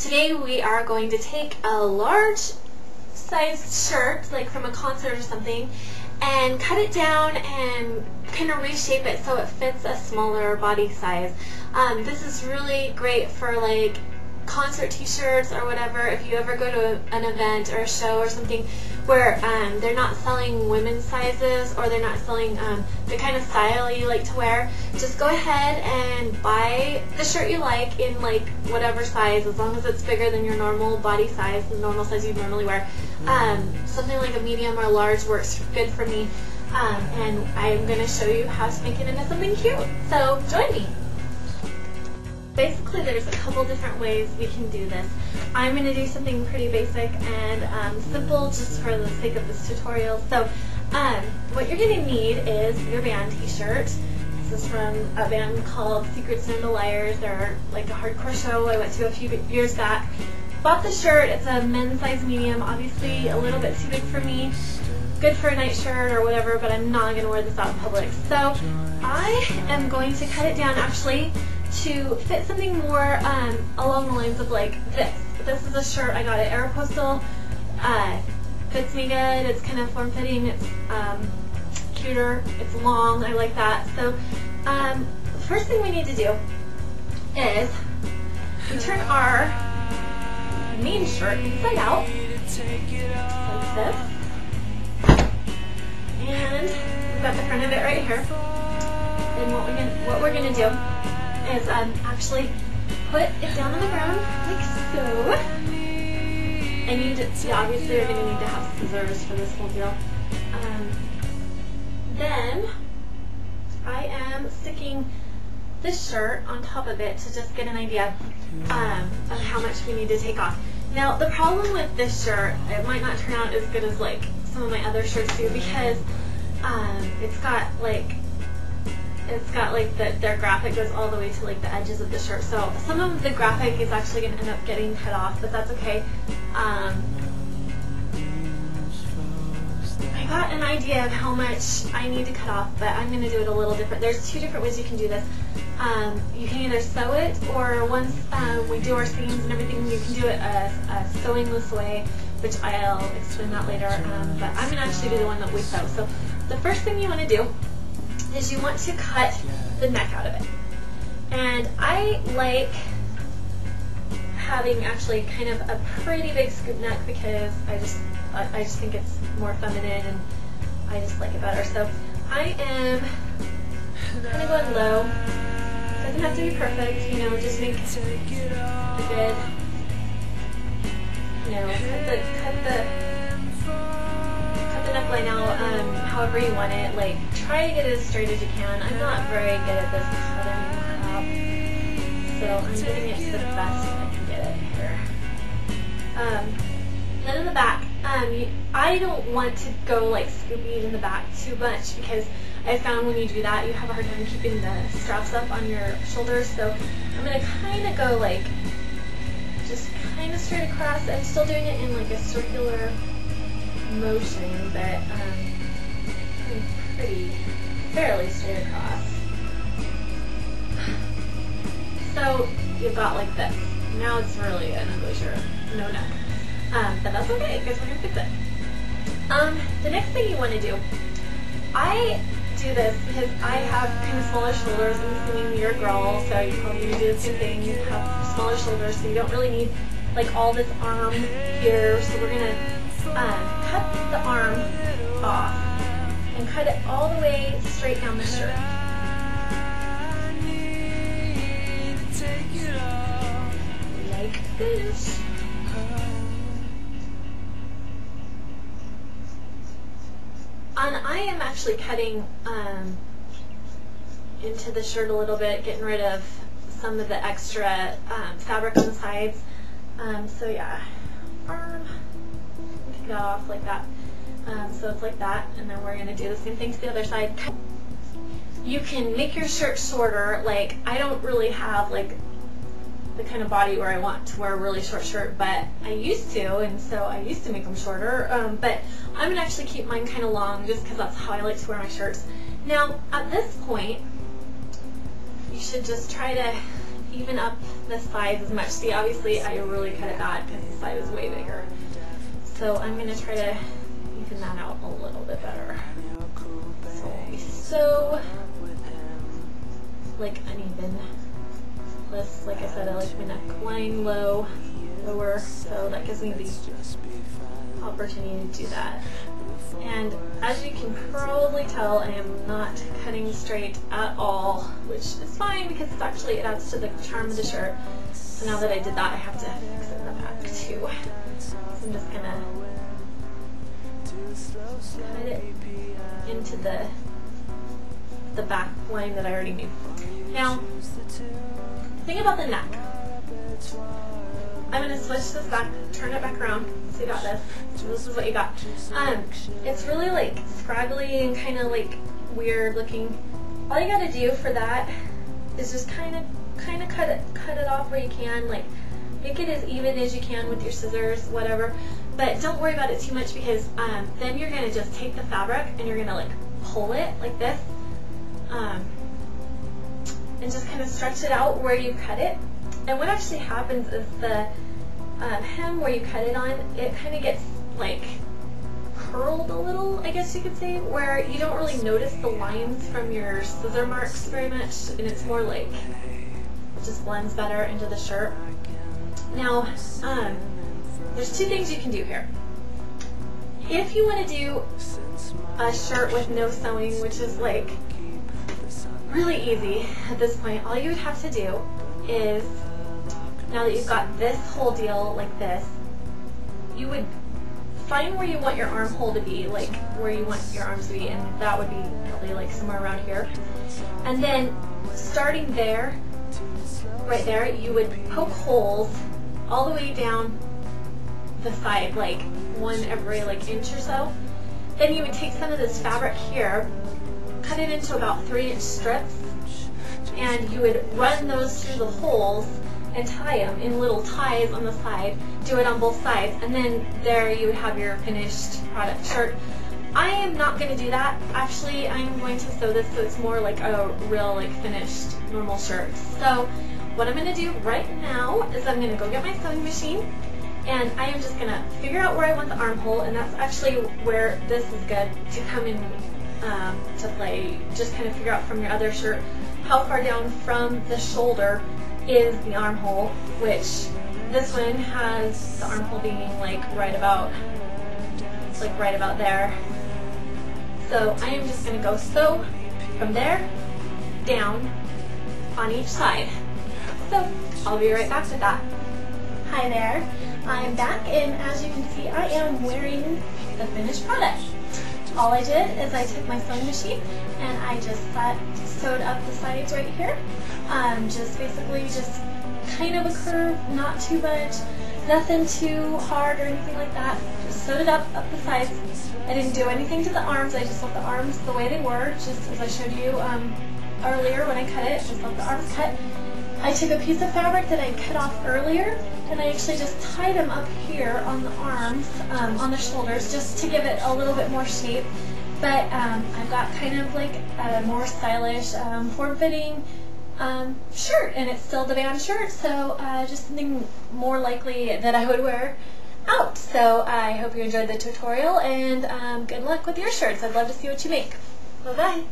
Today we are going to take a large sized shirt, like from a concert or something, and cut it down and kind of reshape it so it fits a smaller body size. This is really great for like concert t-shirts or whatever. If you ever go to an event or a show or something where they're not selling women's sizes, or they're not selling the kind of style you like to wear, just go ahead and buy the shirt you like in like whatever size, as long as it's bigger than your normal body size, the normal size you normally wear. Something like a medium or large works good for me, and I'm going to show you how to make it into something cute. So join me. Basically, there's a couple different ways we can do this. I'm going to do something pretty basic and simple just for the sake of this tutorial. So what you're going to need is your band t-shirt. This is from a band called Secrets and the Liars. They're like a hardcore show I went to a few years back. Bought the shirt. It's a men's size medium, obviously a little bit too big for me. Good for a night shirt or whatever, but I'm not going to wear this out in public. So I am going to cut it down actually to fit something more along the lines of like this. This is a shirt I got at Aeropostale. Fits me good. It's kind of form-fitting. It's cuter. It's long. I like that. So the first thing we need to do is we turn our main shirt inside out like this, and we've got the front of it right here. And what we're gonna do is actually put it down on the ground like so. And you obviously are going to need to have scissors for this whole deal. Then I am sticking this shirt on top of it to just get an idea of how much we need to take off. Now the problem with this shirt, it might not turn out as good as like some of my other shirts do, because it's got like their graphic goes all the way to like the edges of the shirt. So some of the graphic is actually going to end up getting cut off, but that's okay. I got an idea of how much I need to cut off, but I'm going to do it a little different. There's two different ways you can do this. You can either sew it, or once we do our seams and everything, you can do it a sewingless way, which I'll explain that later. But I'm going to actually do the one that we sew. So the first thing you want to do is you want to cut the neck out of it. And I like having actually kind of a pretty big scoop neck, because I just think it's more feminine and I just like it better. So I am kind of going low. Doesn't have to be perfect, you know, just make a good, you know, cut the neckline out however you want it. Like, try to get it as straight as you can. I'm not very good at this cutting crap, so I'm getting it to the best I can get it here. Then in the back, I don't want to go like scoopy in the back too much, because I found when you do that you have a hard time keeping the straps up on your shoulders. So I'm going to kind of go like just kind of straight across. I'm still doing it in like a circular motion, but pretty fairly straight across. So you've got like this. Now it's really an ugly shirt, no neck, but that's okay because we're gonna fix it. The next thing you want to do, I do this because I have kind of smaller shoulders. I'm assuming you're a girl, so you probably need to do the same thing. You have smaller shoulders, so you don't really need like all this arm here. So we're gonna cut the arm off and cut it all the way straight down the shirt. Like this. And I am actually cutting into the shirt a little bit, getting rid of some of the extra fabric on the sides. So yeah, arm. Take that off like that. So it's like that, and then we're going to do the same thing to the other side. You can make your shirt shorter. Like, I don't really have like the kind of body where I want to wear a really short shirt, but I used to, and so I used to make them shorter. But I'm going to actually keep mine kind of long, just because that's how I like to wear my shirts. Now, at this point, you should just try to even up the sides as much. See, obviously I really cut it bad because the side is way bigger. So I'm going to try to even that out a little bit better. So like uneven. Plus, like I said, I like my neckline lower, so that gives me the opportunity to do that. And as you can probably tell, I am not cutting straight at all, which is fine because it adds to the charm of the shirt. So now that I did that, I have to fix it in the back too. So I'm just gonna cut it into the back line that I already made. Now, think about the neck. I'm going to switch this back, turn it back around, so you got this. This is what you got. It's really like scraggly and kind of like weird looking. All you got to do for that is just kind of cut it off where you can, like make it as even as you can with your scissors, whatever. But don't worry about it too much because then you're going to just take the fabric and you're going to like pull it like this. And just kind of stretch it out where you cut it. And what actually happens is the hem where you cut it on, it kind of gets like curled a little, I guess you could say, where you don't really notice the lines from your scissor marks very much, and it's more like it just blends better into the shirt. Now, there's two things you can do here. If you want to do a shirt with no sewing, which is like really easy at this point, all you would have to do is, now that you've got this whole deal like this, you would find where you want your armhole to be, like where you want your arms to be, and that would be probably like somewhere around here. And then starting there, right there, you would poke holes all the way down the side, like one every like inch or so. Then you would take some of this fabric here, cut it into about 3-inch strips, and you would run those through the holes and tie them in little ties on the side. Do it on both sides, and then there you would have your finished product shirt. I am not going to do that. Actually, I'm going to sew this so it's more like a real like finished normal shirt. So what I'm going to do right now is I'm going to go get my sewing machine, and I am just going to figure out where I want the armhole, and that's actually where this is good to come in to play. Just kind of figure out from your other shirt how far down from the shoulder is the armhole, which this one has the armhole being like right about there. So I am just going to go sew from there down on each side. So I'll be right back with that. Hi there, I'm back, and as you can see, I am wearing the finished product. All I did is I took my sewing machine and I just sewed up the sides right here. Just basically just kind of a curve, not too much, nothing too hard or anything like that. Just sewed it up the sides. I didn't do anything to the arms. I just left the arms the way they were, just as I showed you earlier when I cut it. Just left the arms cut. I took a piece of fabric that I cut off earlier, and I actually just tied them up here on the arms, on the shoulders, just to give it a little bit more shape. But I've got kind of like a more stylish, form-fitting shirt, and it's still the band shirt, so just something more likely that I would wear out. So I hope you enjoyed the tutorial, and good luck with your shirts. I'd love to see what you make. Bye-bye.